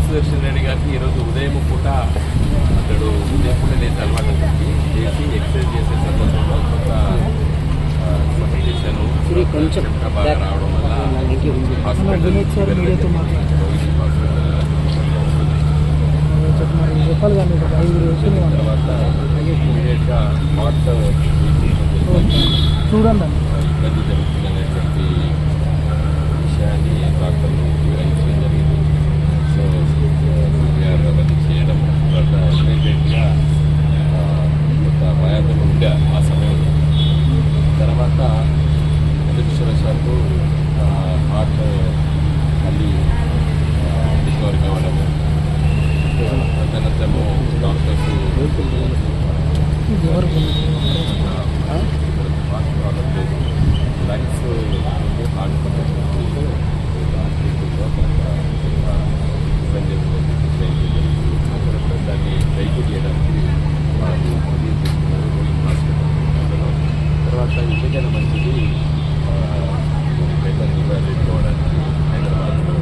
సుదర్శన్ రెడ్డి గారికి ఈరోజు ఉదయం పూట అతడు ఉదయం పూట నేను అలవాటు చేసి ఎక్సర్సైజ్ చేసే సందర్భంలో కొంత బాగా రావడం వల్ల హాస్పిటల్ తర్వాత ఇమీడియట్గా హార్ట్ చూడండి ఇబ్బంది జరుగుతుందనేటువంటి విషయాన్ని డాక్టర్లు వివరించడం జరిగింది. సో అవన్నీ చేయడం తర్వాత ఇమీడియట్గా కొంత భయాలు ఉండే ఆ సమయంలో. తర్వాత అదృష్టవశాత్తు హార్ట్ మళ్ళీ రికవరీ కావడము, తదనంతరము డాక్టర్స్ లంగ్స్ హార్ట్ ఇబ్బంది దాన్ని రైతు చేయడానికి తర్వాత ఇంటికైనా మంచిది పేపర్ ఇవ్వడానికి హైదరాబాద్లో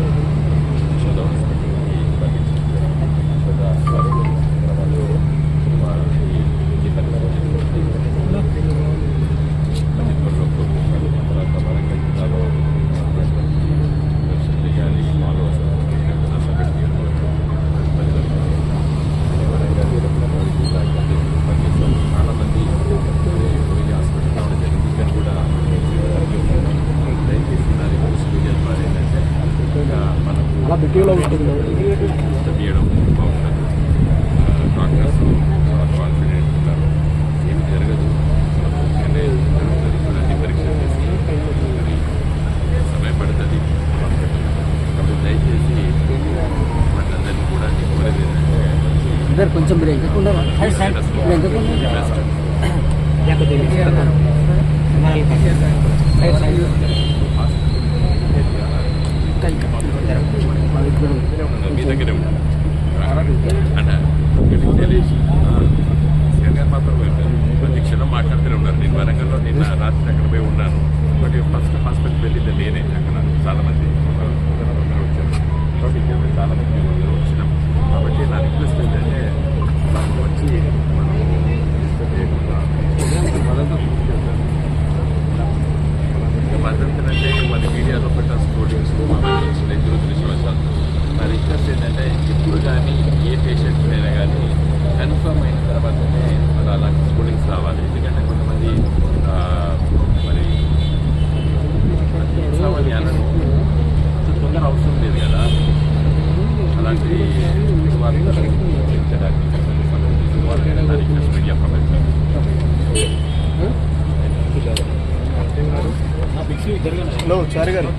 బిట్యూలో ఉంటుంది తీయడం బాగుంటుంది. డాక్టర్స్ కాన్ఫిడెంట్ ఉన్నారు, ఏమి జరగదు, జరుగుతుంది. అన్ని పరీక్షలు చేసి సమయం పడుతుంది. కాబట్టి దయచేసి వాళ్ళందరినీ కూడా కోరేది ఏంటంటే కొంచెం మీ దగ్గరే ఉంటాను అంటే తెలియదు. సీఎం గారు మాత్రం ప్రతి క్షణం మాట్లాడుతూనే ఉన్నారు. నేను వరంగల్లో నిన్న రాత్రి అక్కడ పోయి ఉన్నాను. బట్ ఫస్ట్ హాస్పిటల్కి వెళ్ళింది నేనే. అక్కడ చాలామంది వచ్చారు, చాలామంది అందరూ వచ్చినాం. కాబట్టి నా రిక్వెస్ట్ ఏంటంటే నాకు వచ్చి మనం మద్దతు అంటే మన మీడియాలో పెట్టిన స్టూడియోస్ వచ్చిన దురదృష్టవశాలు. నా రిక్వెస్ట్ ఏంటంటే ఎప్పుడు కానీ ఏ పేషెంట్ అయినా కానీ కన్ఫర్మ్ అయిన తర్వాతనే మరి అలాంటి స్కూలింగ్స్ రావాలి. ఎందుకంటే కొంతమంది మరి ఇస్తామని అనను, తొందర అవసరం లేదు కదా. అలాంటి వార్తలు పెంచడానికి నా రిక్వెస్ట్ మీడియా ప్రపంచం. హలో చారి గారు